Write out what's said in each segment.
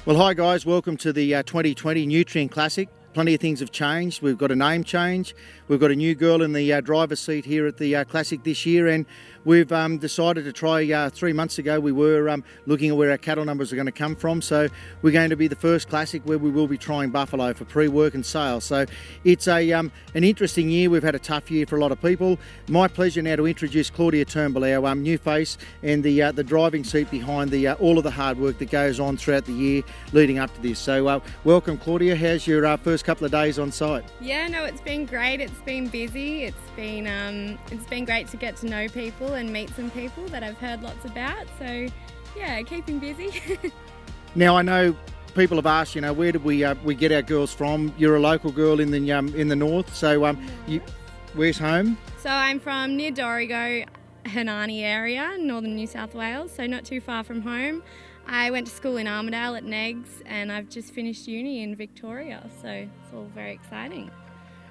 Well, hi guys, welcome to the 2020 Nutrien Classic. Plenty of things have changed. We've got a name change. We've got a new girl in the driver's seat here at the Classic this year, and we've decided to try 3 months ago. We were looking at where our cattle numbers are going to come from, so we're going to be the first Classic where we will be trying buffalo for pre-work and sale. So it's an interesting year. We've had a tough year for a lot of people. My pleasure now to introduce Claudia Turnbull, our new face, and the driving seat behind all of the hard work that goes on throughout the year leading up to this. So welcome, Claudia. How's your first couple of days on site? Yeah, no, it's been great. It's been busy. It's been great to get to know people and meet some people that I've heard lots about. So yeah, keeping busy. Now I know people have asked, where did we get our girls from? You're a local girl in the north, so where's home? So I'm from near Dorrigo, Hernani area, northern New South Wales, so not too far from home. I went to school in Armidale at Negs, and I've just finished uni in Victoria, so it's all very exciting.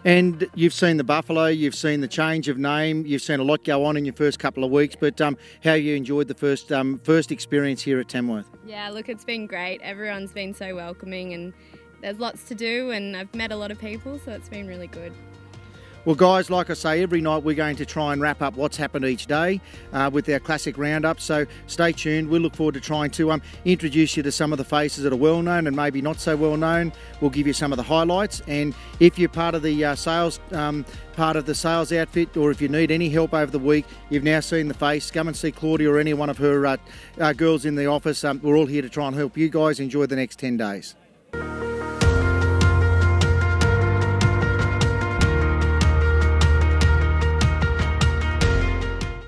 And you've seen the buffalo, you've seen the change of name, you've seen a lot go on in your first couple of weeks, but how you enjoyed the first experience here at Tamworth? Yeah, look, it's been great. Everyone's been so welcoming, and there's lots to do, and I've met a lot of people, so it's been really good. Well, guys, like I say, every night we're going to try and wrap up what's happened each day with our Classic Roundup, so stay tuned. We'll look forward to trying to introduce you to some of the faces that are well known and maybe not so well known. We'll give you some of the highlights, and if you're part of the sales outfit, or if you need any help over the week, you've now seen the face, come and see Claudia or any one of her girls in the office. We're all here to try and help you guys enjoy the next 10 days.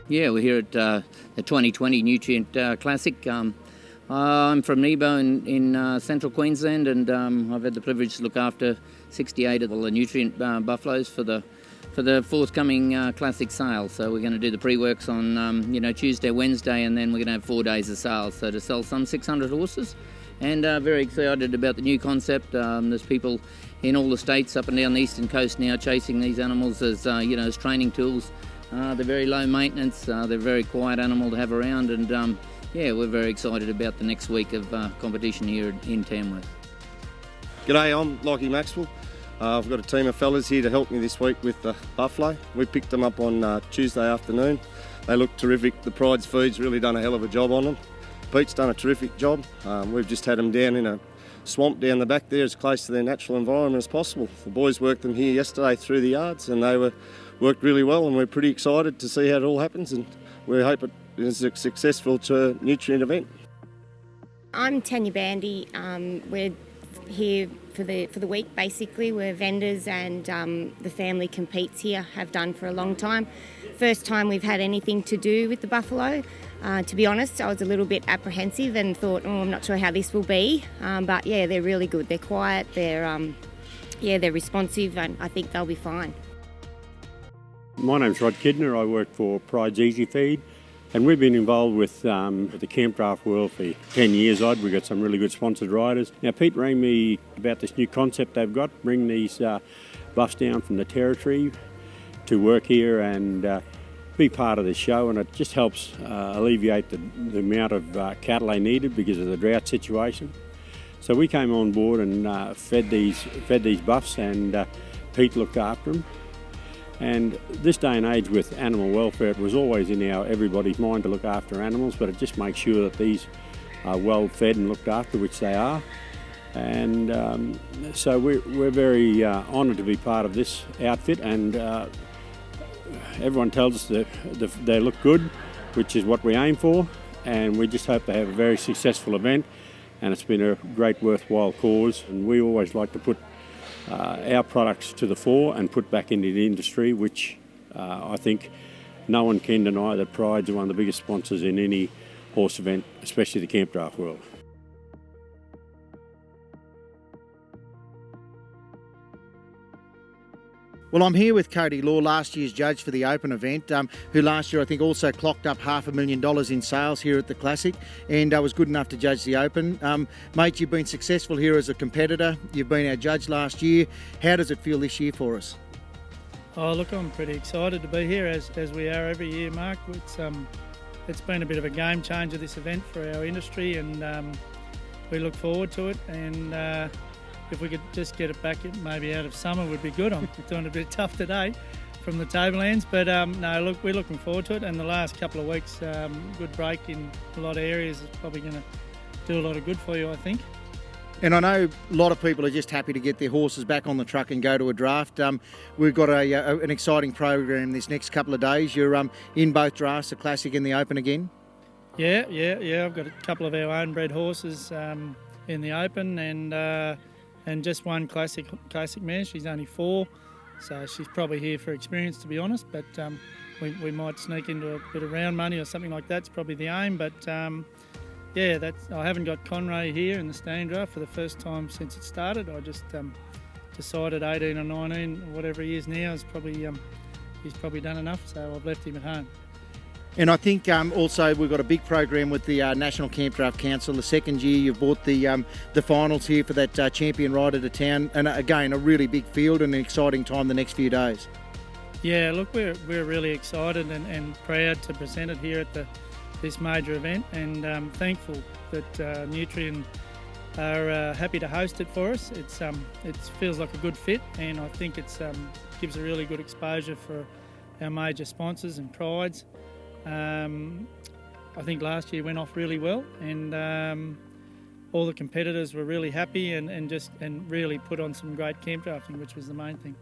Yeah, we're here at the 2020 Nutrien Classic. I'm from Nebo in central Queensland, and I've had the privilege to look after 68 of the Nutrien buffaloes for the forthcoming Classic sale. So we're going to do the pre-works on Tuesday, Wednesday, and then we're going to have 4 days of sales. So to sell some 600 horses, and very excited about the new concept. There's people in all the states up and down the eastern coast now chasing these animals as as training tools. They're very low maintenance, they're a very quiet animal to have around, and we're very excited about the next week of competition here in Tamworth. G'day, I'm Lockie Maxwell. I've got a team of fellas here to help me this week with the buffalo. We picked them up on Tuesday afternoon. They look terrific. The Pryde's feed's really done a hell of a job on them. Pete's done a terrific job. We've just had them down in a swamp down the back there as close to their natural environment as possible. The boys worked them here yesterday through the yards, and they worked really well, and we're pretty excited to see how it all happens, and we hope it is a successful Nutrien event. I'm Tanya Bandy. We're here for the week basically. We're vendors, and the family competes here, have done for a long time. First time we've had anything to do with the buffalo. To be honest, I was a little bit apprehensive and thought, I'm not sure how this will be, but yeah, they're really good. They're quiet, they're responsive, and I think they'll be fine. My name's Rod Kidner. I work for Pryde's EasiFeed, and we've been involved with the Campdraft world for 10 years odd. We've got some really good sponsored riders. Now, Pete rang me about this new concept they've got, bring these buffs down from the territory to work here and be part of the show, and it just helps alleviate the amount of cattle they needed because of the drought situation. So we came on board and fed these buffs, and Pete looked after them. And this day and age with animal welfare, it was always in everybody's mind to look after animals, but it just makes sure that these are well fed and looked after, which they are. And so we're very honoured to be part of this outfit, and everyone tells us that they look good, which is what we aim for, and we just hope they have a very successful event, and it's been a great worthwhile cause, and we always like to put our products to the fore and put back into the industry, which I think no one can deny that Pryde's one of the biggest sponsors in any horse event, especially the Campdraft world. Well, I'm here with Cody Law, last year's judge for the Open event, who last year I think also clocked up $500,000 in sales here at the Classic, and was good enough to judge the Open. Mate, you've been successful here as a competitor. You've been our judge last year. How does it feel this year for us? Oh, look, I'm pretty excited to be here, as we are every year, Mark. It's been a bit of a game changer, this event, for our industry, and we look forward to it, and if we could just get it back maybe out of summer would be good. I'm doing a bit tough today from the tablelands, but no, look, we're looking forward to it, and the last couple of weeks, good break in a lot of areas is probably going to do a lot of good for you, I think. And I know a lot of people are just happy to get their horses back on the truck and go to a draft. We've got an exciting program this next couple of days. You're in both drafts, the Classic and the Open again? Yeah. I've got a couple of our own bred horses in the Open, and just one classic mare. She's only 4, so she's probably here for experience, to be honest. But we might sneak into a bit of round money or something like that. It's probably the aim. But I haven't got Conray here in the standing draft for the first time since it started. I just decided 18 or 19, or whatever he is now, he's probably done enough, so I've left him at home. And I think also we've got a big program with the National Campdraft Council. The second year you've brought the finals here for that champion rider to town, and again a really big field and an exciting time the next few days. Yeah, look, we're really excited and proud to present it here at this major event, and thankful that Nutrien are happy to host it for us. It feels like a good fit, and I think it gives a really good exposure for our major sponsors and Prydes. I think last year went off really well, and all the competitors were really happy and really put on some great camp drafting, which was the main thing.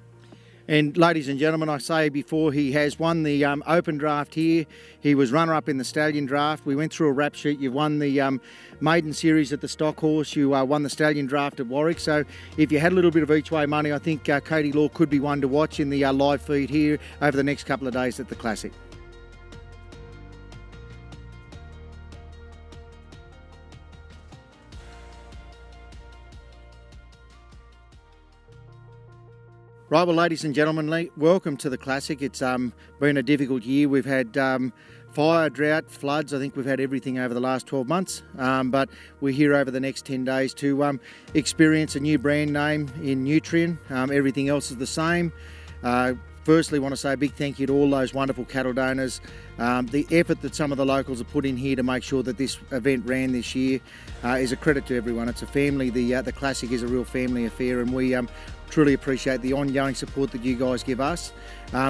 And ladies and gentlemen, I say before, he has won the Open draft here. He was runner-up in the Stallion draft. We went through a rap sheet. You won the Maiden Series at the Stock Horse. You won the Stallion draft at Warwick. So if you had a little bit of each way money, I think Cody Law could be one to watch in the live feed here over the next couple of days at the Classic. Right, well, ladies and gentlemen, welcome to the Classic. It's been a difficult year. We've had fire, drought, floods. I think we've had everything over the last 12 months. But we're here over the next 10 days to experience a new brand name in Nutrien. Everything else is the same. Firstly, I want to say a big thank you to all those wonderful cattle donors. The effort that some of the locals have put in here to make sure that this event ran this year is a credit to everyone. It's a family. The Classic is a real family affair, and we truly appreciate the ongoing support that you guys give us.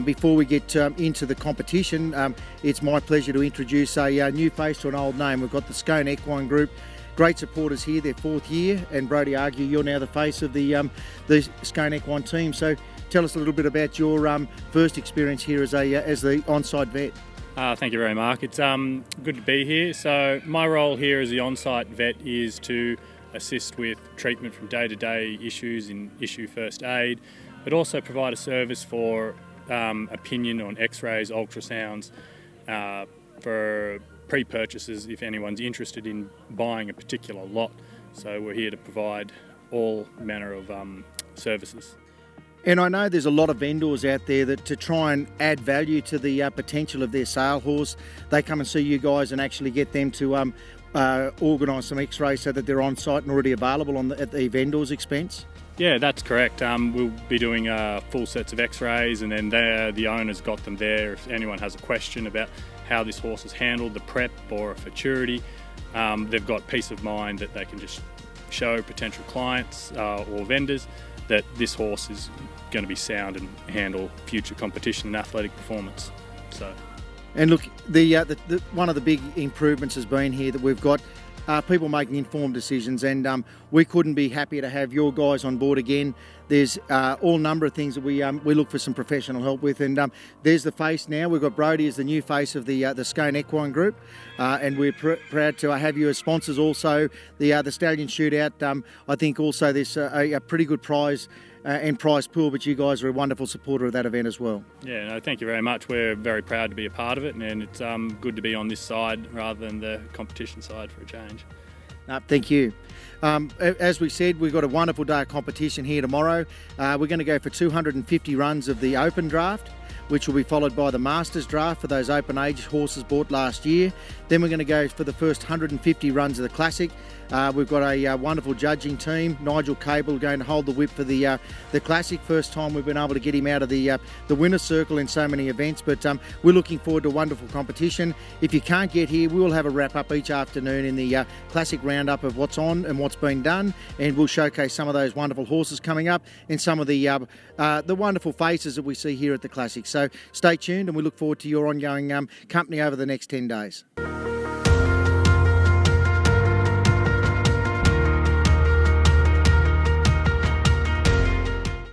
Before we get into the competition, it's my pleasure to introduce a new face to an old name. We've got the Scone Equine Group. Great supporters here, their 4th year, and Brody Argue, you're now the face of the Scone Equine team. So tell us a little bit about your first experience here as the on-site vet. Thank you very much, Mark. It's good to be here. So my role here as the on-site vet is to assist with treatment from day-to-day issues in issue first aid, but also provide a service for opinion on x-rays, ultrasounds, for pre-purchases if anyone's interested in buying a particular lot. So we're here to provide all manner of services. And I know there's a lot of vendors out there that to try and add value to the potential of their sale horse, they come and see you guys and actually get them to organise some x-rays so that they're on site and already available at the vendor's expense? Yeah, that's correct. We'll be doing full sets of x-rays, and then the owner's got them there. If anyone has a question about how this horse is handled, the prep or a futurity, they've got peace of mind that they can just show potential clients or vendors that this horse is going to be sound and handle future competition and athletic performance. And look, one of the big improvements has been here that we've got people making informed decisions, and we couldn't be happier to have your guys on board again. There's all number of things that we look for some professional help with, and there's the face now. We've got Brody as the new face of the Scone Equine Group, and we're proud to have you as sponsors. Also, the Stallion Shootout. I think also there's a pretty good prize and prize pool, but you guys are a wonderful supporter of that event as well. Yeah, no, thank you very much. We're very proud to be a part of it, and it's good to be on this side rather than the competition side for a change. Thank you. As we said, we've got a wonderful day of competition here tomorrow. We're going to go for 250 runs of the Open draft. which will be followed by the Masters Draft for those open age horses bought last year. Then we're going to go for the first 150 runs of the Classic. We've got a wonderful judging team. Nigel Cable going to hold the whip for the Classic. First time we've been able to get him out of the winner's circle in so many events, but we're looking forward to a wonderful competition. If you can't get here, we will have a wrap up each afternoon in the Classic roundup of what's on and what's been done, and we'll showcase some of those wonderful horses coming up and some of the wonderful faces that we see here at the Classic. So stay tuned, and we look forward to your ongoing company over the next 10 days.